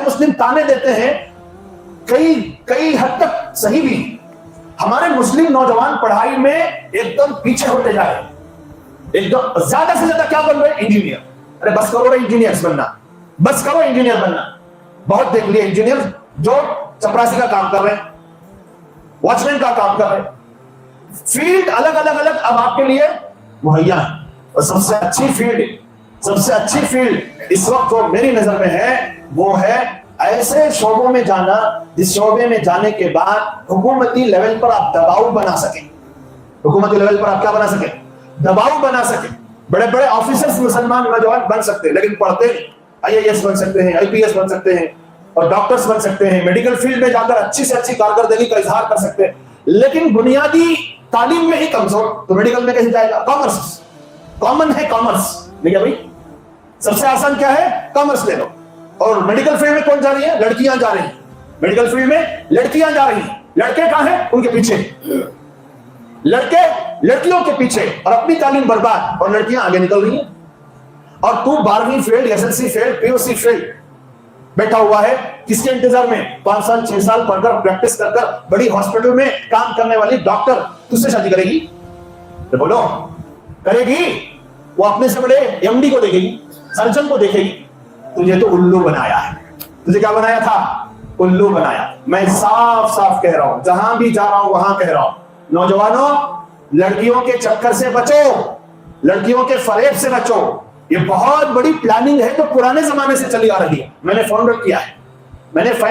غیر مسلم تانے دیتے ہیں کئی حد تک صحیح بھی. ہمارے مسلم نوجوان پڑھائی میں ایک دم پیچھے ہوتے جا رہے ہیں, ایک دم زیادہ سے زیادہ کیا بن رہے ہیں؟ انجینئر. ارے بس کرو رہے انجینئر بننا, بس کرو انجینئر بننا. بہت دیکھ لیے انجینئر جو چپراسی کا کام کر رہے ہیں, واچ مین کا کام کر رہے ہیں. فیلڈ الگ الگ اب آپ کے لیے مہیا ہے. اور سب سے اچھی فیلڈ اس وقت جو میری نظر میں ہے وہ ہے ایسے شعبوں میں جانا جس شعبے میں جانے کے بعد حکومتی لیول پر آپ دباؤ بنا سکیں. حکومتی لیول پر آپ کیا بنا سکیں؟ دباؤ بنا سکیں. بڑے بڑے آفیسرز مسلمان نوجوان بن سکتے ہیں لیکن پڑھتے نہیں. IAS بن سکتے ہیں, IPS بن سکتے ہیں, اور ڈاکٹرز بن سکتے ہیں. میڈیکل فیلڈ میں جا کر اچھی سے اچھی کارکردگی کا اظہار کر سکتے ہیں, لیکن بنیادی تعلیم میں ہی کمزور. تو میڈیکل میں کہیں جائے گا؟ کامرس کامن ہے, کامرس نہیں ہے بھائی. سب سے آسان کیا ہے؟ کامرس لے لو. اور میڈیکل فیلڈ میں کون جا رہی ہے؟ لڑکیاں جا رہی ہیں. میڈیکل فیلڈ میں لڑکیاں جا رہی ہیں. لڑکے کہاں ہیں؟ ان کے پیچھے. لڑکے لڑکیوں کے پیچھے اور اپنی تعلیم برباد, اور لڑکیاں آگے نکل رہی ہیں. اور تو 12ویں field, SSLC field, PUC field بیٹھا ہوا ہے کس کے انتظار میں؟ 5 سال 6 سال پڑھ کر پریکٹس کر کر بڑی ہاسپٹل میں کام کرنے والی ڈاکٹر تجھ سے شادی کرے گی؟ بولو کرے گی؟ وہ اپنے سے بڑے MD کو دیکھے گی, سرجن کو دیکھے گی. تجھے تو الو بنایا ہے. تجھے کیا بنایا تھا؟ الو بنایا. میں صاف صاف کہہ رہا ہوں, جہاں بھی جا رہا ہوں وہاں کہہ رہا ہوں, نوجوانوں لڑکیوں کے چکر سے بچو, لڑکیوں کے فریب سے بچو. یہ بہت بڑی پلاننگ ہے جو پرانے زمانے سے چلی آ رہی ہے. میں نے فائنڈ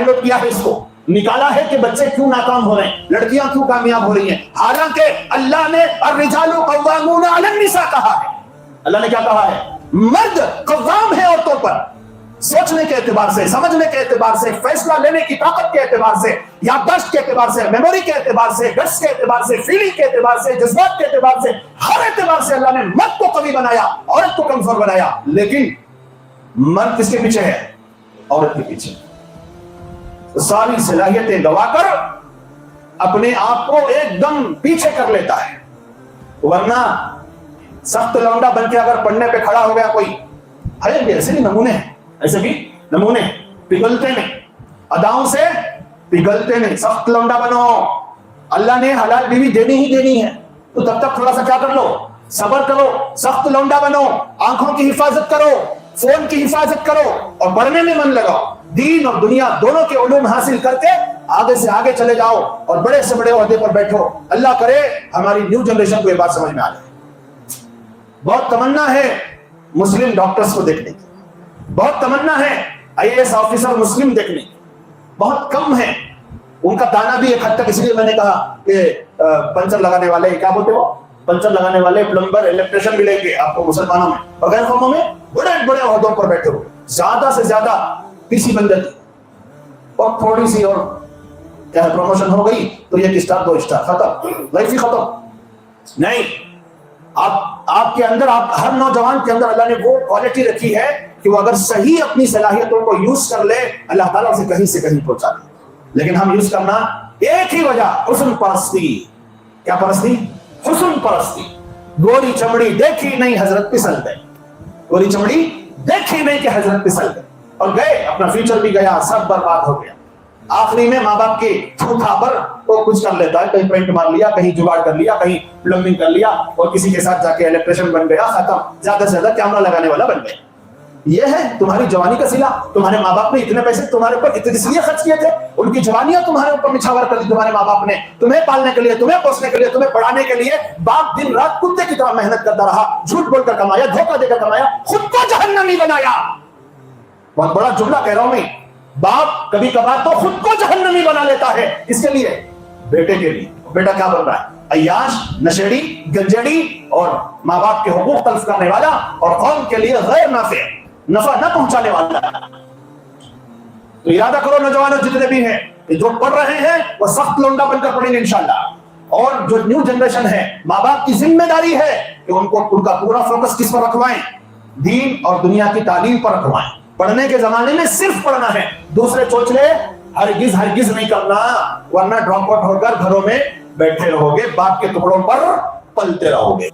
آؤٹ کیا ہے اس کو, نکالا ہے کہ بچے کیوں ناکام ہو رہے ہیں, لڑکیاں کیوں کامیاب ہو رہی ہیں. حالانکہ اللہ نے الرجال قوامون علی النساء کہا ہے. اللہ نے کیا کہا ہے؟ مرد قوام ہے عورتوں پر, سوچنے کے اعتبار سے, سمجھنے کے اعتبار سے, فیصلہ لینے کی طاقت کے اعتبار سے, یادداشت کے اعتبار سے, میموری کے اعتبار سے, گٹس کے اعتبار سے, فیلنگ کے اعتبار سے, جذبات کے اعتبار سے, ہر اعتبار سے اللہ نے مرد کو قوی بنایا, عورت کو کمزور بنایا. لیکن مرد کس کے پیچھے ہے؟ عورت کے پیچھے. ساری صلاحیتیں گوا کر اپنے آپ کو ایک دم پیچھے کر لیتا ہے. ورنہ سخت لونڈا بن کے اگر پڑھنے پہ کھڑا ہو گیا کوئی, ایسے بھی نمونے ہیں, ایسے بھی نمونے پگھلتے نہیں, اداؤں سے پگھلتے نہیں. سخت لونڈا بنو, اللہ نے حلال بیوی دینی ہی دینی ہے, تو تب تک تھوڑا سا کیا کر لو, صبر کرو. سخت لونڈا بنو, آنکھوں کی حفاظت کرو, فون کی حفاظت کرو, اور پڑھنے میں من لگاؤ. دین اور دنیا دونوں کے علوم حاصل کر کے آگے سے آگے چلے جاؤ, اور بڑے سے بڑے عہدے پر بیٹھو. اللہ کرے ہماری نیو جنریشن کو یہ بات سمجھ میں آ جائے. بہت تمنا ہے مسلم ڈاکٹرز کو دیکھنے کی, بہت تمنا ہے IAS آفیسر مسلم دیکھنے کی, بہت کم ہے. ان کا دانا بھی ایک حد تک, اس لیے میں نے کہا کہ پنچر لگانے والے, کیا بولتے وہ, پنچر لگانے والے, پلمبر, الیکٹریشین بھی لیں گے آپ کو مسلمانوں میں, بغیر قوموں میں بڑے بڑے عہدوں پر بیٹھے ہو. زیادہ سے زیادہ PC بن جاتی, اور تھوڑی سی اور کیا پروموشن ہو گئی تو 1 اسٹار 2 اسٹار, ختم, لائف ہی ختم. نہیں, آپ کے اندر, آپ ہر نوجوان کے اندر اللہ نے وہ کوالٹی رکھی ہے کہ وہ اگر صحیح اپنی صلاحیتوں کو یوز کر لے, اللہ تعالیٰ اسے کہیں سے کہیں پہنچا دے. لیکن ہم یوز کرنا ایک ہی وجہ, حسن پرستی. کیا پرستی؟ حسن پرستی. گوری چمڑی دیکھی نہیں حضرت پسل گئے, گوری چمڑی دیکھی نہیں کہ حضرت پسل گئے, اور گئے, اپنا فیوچر بھی گیا, سب برباد ہو گیا. آخری میں ماں باپ کی تھوتھا پر وہ کچھ کر لیتا ہے, کہیں پینٹ مار لیا, کہیں جگاڑ کر لیا, کہیں پلمبنگ کر لیا, اور کسی کے ساتھ جا کے الیکٹریشین بن گیا, ختم. زیادہ سے زیادہ کیمرہ لگانے والا بن گیا. یہ ہے تمہاری جوانی کا صلہ. تمہارے ماں باپ نے اتنے پیسے تمہارے اوپر اس لیے خرچ کیے تھے, ان کی جوانیاں تمہارے اوپر نچھاور کر دی. تمہارے ماں باپ نے تمہیں پالنے کے لیے, تمہیں پوسنے کے لیے, تمہیں پڑھانے کے لیے باپ دن رات کتے کی طرح محنت کرتا رہا, جھوٹ بول کر کمایا, دھوکہ دے کر کمایا, خود کو جہنمی بنایا. بہت بڑا جملہ کہہ رہا ہوں میں. باپ کبھی کبھار تو خود کو جہنمی بنا لیتا ہے. اس کے لیے, بیٹے کے لیے. بیٹا کیا بن رہا ہے؟ عیاش, نشیڑی, گنجیڑی, اور ماں باپ کے حقوق تلف کرنے والا, اور قوم کے لیے غیر نافع, نفع نہ پہنچانے والا. تو ارادہ کرو نوجوانوں جتنے بھی ہیں کہ جو پڑھ رہے ہیں وہ سخت لونڈا بن کر پڑھیں گے انشاءاللہ. اور جو نیو جنریشن ہے, ماں باپ کی ذمہ داری ہے کہ ان کا پورا فوکس کس پر رکھوائیں؟ دین اور دنیا کی تعلیم پر رکھوائیں. پڑھنے کے زمانے میں صرف پڑھنا ہے, دوسرے چوچلے ہرگز نہیں کرنا, ورنہ ڈراپ آؤٹ ہو کر گھروں میں بیٹھے رہو گے, باپ کے ٹکڑوں پر پلتے رہو گے.